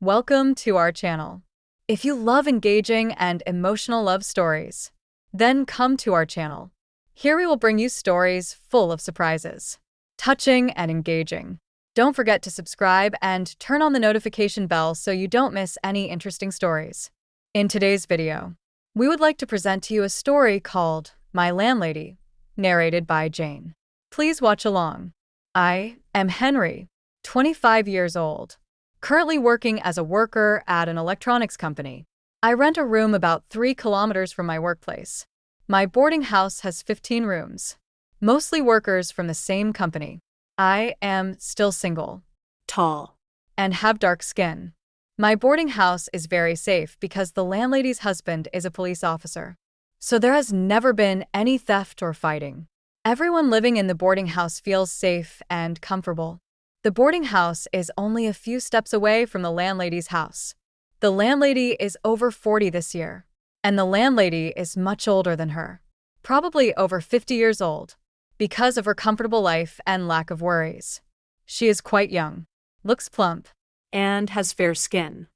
Welcome to our channel. If you love engaging and emotional love stories, then come to our channel. Here we will bring you stories full of surprises, touching and engaging. Don't forget to subscribe and turn on the notification bell so you don't miss any interesting stories. In today's video, we would like to present to you a story called My Landlady, narrated by Jane. Please watch along. I am Henry, 25 years old, currently working as a worker at an electronics company. I rent a room about 3 kilometers from my workplace. My boarding house has 15 rooms, mostly workers from the same company. I am still single, tall, and have dark skin. My boarding house is very safe because the landlady's husband is a police officer, so there has never been any theft or fighting. Everyone living in the boarding house feels safe and comfortable. The boarding house is only a few steps away from the landlady's house. The landlady is over 40 this year, and the landlady is much older than her, probably over 50 years old, because of her comfortable life and lack of worries. She is quite young, looks plump, and has fair skin.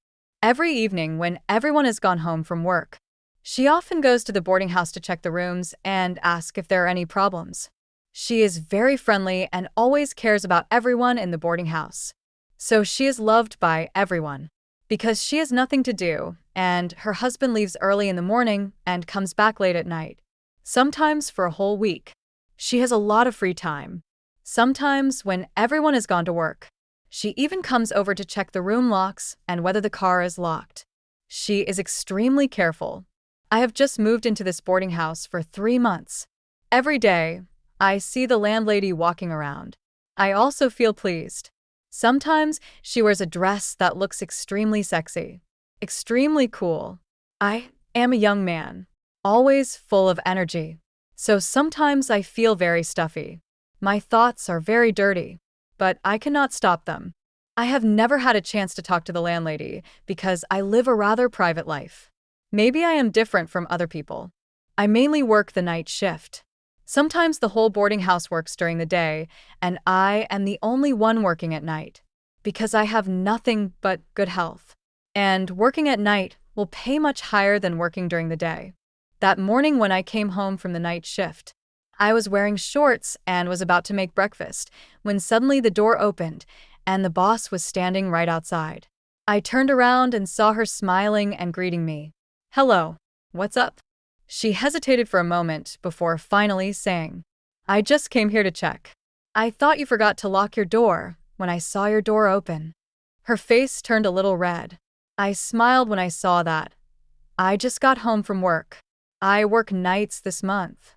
Every evening when everyone has gone home from work, she often goes to the boarding house to check the rooms and ask if there are any problems. She is very friendly and always cares about everyone in the boarding house. So she is loved by everyone. Because she has nothing to do, and her husband leaves early in the morning and comes back late at night, sometimes for a whole week. She has a lot of free time. Sometimes when everyone has gone to work, she even comes over to check the room locks and whether the car is locked. She is extremely careful. I have just moved into this boarding house for 3 months. Every day, I see the landlady walking around. I also feel pleased. Sometimes she wears a dress that looks extremely sexy, extremely cool. I am a young man, always full of energy. So sometimes I feel very stuffy. My thoughts are very dirty, but I cannot stop them. I have never had a chance to talk to the landlady because I live a rather private life. Maybe I am different from other people. I mainly work the night shift. Sometimes the whole boarding house works during the day, and I am the only one working at night, because I have nothing but good health. And working at night will pay much higher than working during the day. That morning when I came home from the night shift, I was wearing shorts and was about to make breakfast when suddenly the door opened and the boss was standing right outside. I turned around and saw her smiling and greeting me. "Hello, what's up?" She hesitated for a moment before finally saying, "I just came here to check. I thought you forgot to lock your door when I saw your door open." Her face turned a little red. I smiled when I saw that. "I just got home from work. I work nights this month,"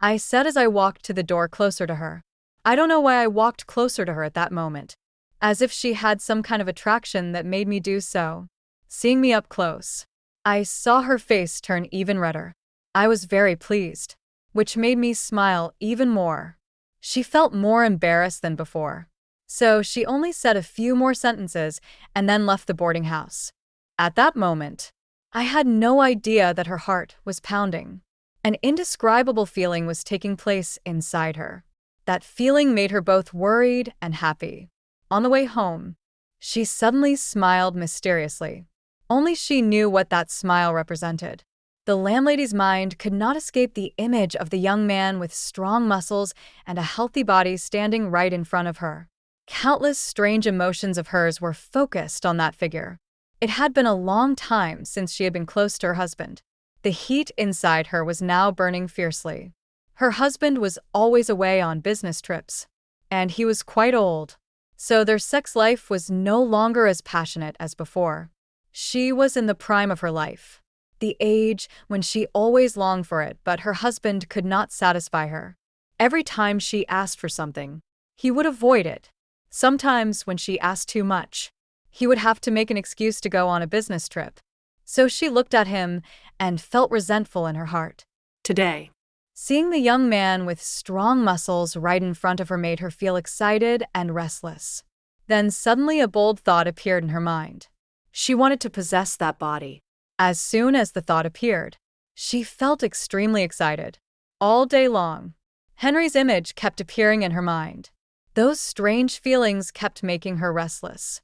I said as I walked to the door closer to her. I don't know why I walked closer to her at that moment, as if she had some kind of attraction that made me do so. Seeing me up close, I saw her face turn even redder. I was very pleased, which made me smile even more. She felt more embarrassed than before, so she only said a few more sentences and then left the boarding house. At that moment, I had no idea that her heart was pounding. An indescribable feeling was taking place inside her. That feeling made her both worried and happy. On the way home, she suddenly smiled mysteriously. Only she knew what that smile represented. The landlady's mind could not escape the image of the young man with strong muscles and a healthy body standing right in front of her. Countless strange emotions of hers were focused on that figure. It had been a long time since she had been close to her husband. The heat inside her was now burning fiercely. Her husband was always away on business trips, and he was quite old, so their sex life was no longer as passionate as before. She was in the prime of her life, the age when she always longed for it, but her husband could not satisfy her. Every time she asked for something, he would avoid it. Sometimes when she asked too much, he would have to make an excuse to go on a business trip. So she looked at him and felt resentful in her heart. Today, seeing the young man with strong muscles right in front of her made her feel excited and restless. Then suddenly a bold thought appeared in her mind. She wanted to possess that body. As soon as the thought appeared, she felt extremely excited. All day long, Henry's image kept appearing in her mind. Those strange feelings kept making her restless.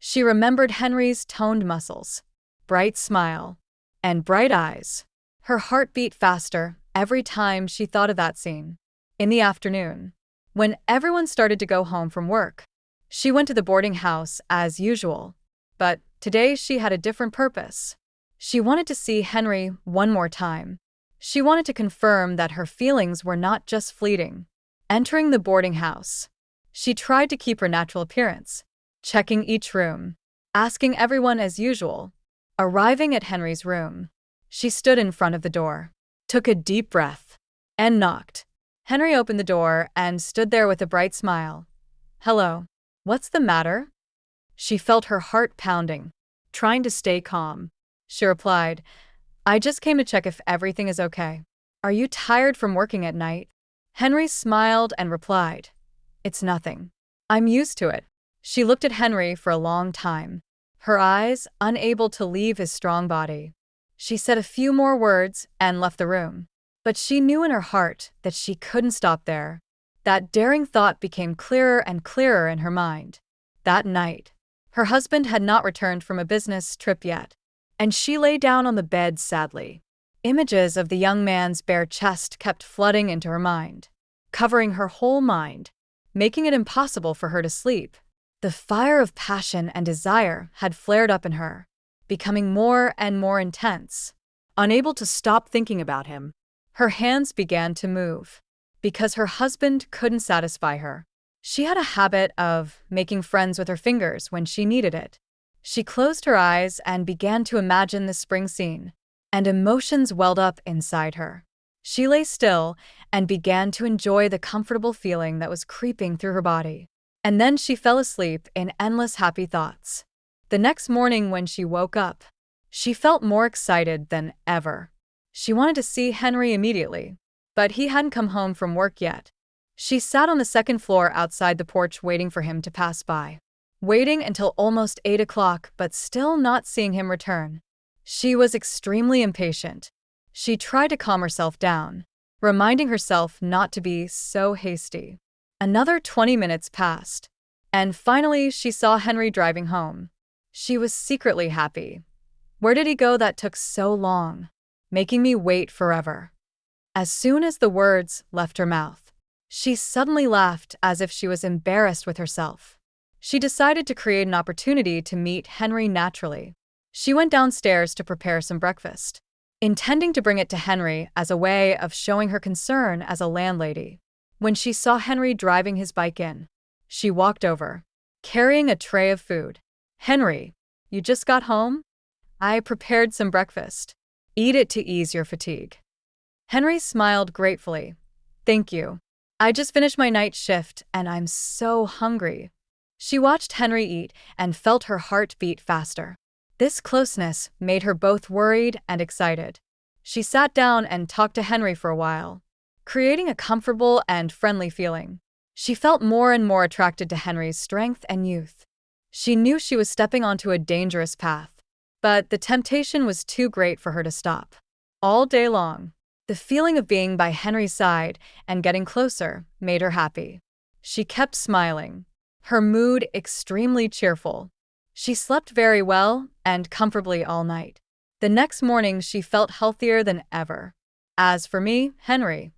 She remembered Henry's toned muscles, bright smile, and bright eyes. Her heart beat faster every time she thought of that scene. In the afternoon, when everyone started to go home from work, she went to the boarding house as usual. But today she had a different purpose. She wanted to see Henry one more time. She wanted to confirm that her feelings were not just fleeting. Entering the boarding house, she tried to keep her natural appearance, checking each room, asking everyone as usual. Arriving at Henry's room, she stood in front of the door, took a deep breath, and knocked. Henry opened the door and stood there with a bright smile. "Hello. What's the matter?" She felt her heart pounding. Trying to stay calm, she replied, "I just came to check if everything is okay. Are you tired from working at night?" Henry smiled and replied, "It's nothing. I'm used to it." She looked at Henry for a long time, her eyes unable to leave his strong body. She said a few more words and left the room. But she knew in her heart that she couldn't stop there. That daring thought became clearer and clearer in her mind. That night, her husband had not returned from a business trip yet, and she lay down on the bed sadly. Images of the young man's bare chest kept flooding into her mind, covering her whole mind, making it impossible for her to sleep. The fire of passion and desire had flared up in her, becoming more and more intense. Unable to stop thinking about him, her hands began to move. Because her husband couldn't satisfy her, she had a habit of making friends with her fingers when she needed it. She closed her eyes and began to imagine the spring scene, and emotions welled up inside her. She lay still and began to enjoy the comfortable feeling that was creeping through her body. And then she fell asleep in endless happy thoughts. The next morning when she woke up, she felt more excited than ever. She wanted to see Henry immediately, but he hadn't come home from work yet. She sat on the second floor outside the porch waiting for him to pass by, waiting until almost 8 o'clock but still not seeing him return. She was extremely impatient. She tried to calm herself down, reminding herself not to be so hasty. Another 20 minutes passed, and finally she saw Henry driving home. She was secretly happy. Where did he go that took so long, making me wait forever? As soon as the words left her mouth, she suddenly laughed as if she was embarrassed with herself. She decided to create an opportunity to meet Henry naturally. She went downstairs to prepare some breakfast, intending to bring it to Henry as a way of showing her concern as a landlady. When she saw Henry driving his bike in, she walked over, carrying a tray of food. "Henry, you just got home? I prepared some breakfast. Eat it to ease your fatigue." Henry smiled gratefully. "Thank you. I just finished my night shift and I'm so hungry." She watched Henry eat and felt her heart beat faster. This closeness made her both worried and excited. She sat down and talked to Henry for a while, creating a comfortable and friendly feeling. She felt more and more attracted to Henry's strength and youth. She knew she was stepping onto a dangerous path, but the temptation was too great for her to stop. All day long, the feeling of being by Henry's side and getting closer made her happy. She kept smiling, her mood extremely cheerful. She slept very well and comfortably all night. The next morning she felt healthier than ever. As for me, Henry,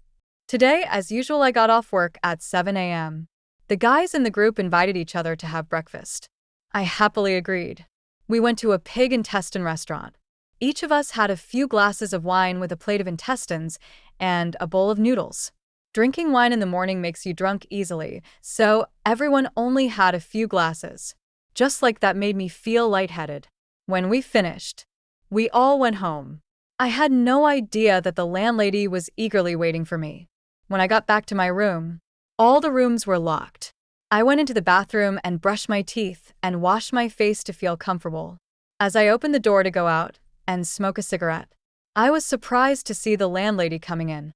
today, as usual, I got off work at 7 a.m. The guys in the group invited each other to have breakfast. I happily agreed. We went to a pig intestine restaurant. Each of us had a few glasses of wine with a plate of intestines and a bowl of noodles. Drinking wine in the morning makes you drunk easily, so everyone only had a few glasses. Just like that made me feel lightheaded. When we finished, we all went home. I had no idea that the landlady was eagerly waiting for me. When I got back to my room, all the rooms were locked. I went into the bathroom and brushed my teeth and washed my face to feel comfortable. As I opened the door to go out and smoke a cigarette, I was surprised to see the landlady coming in.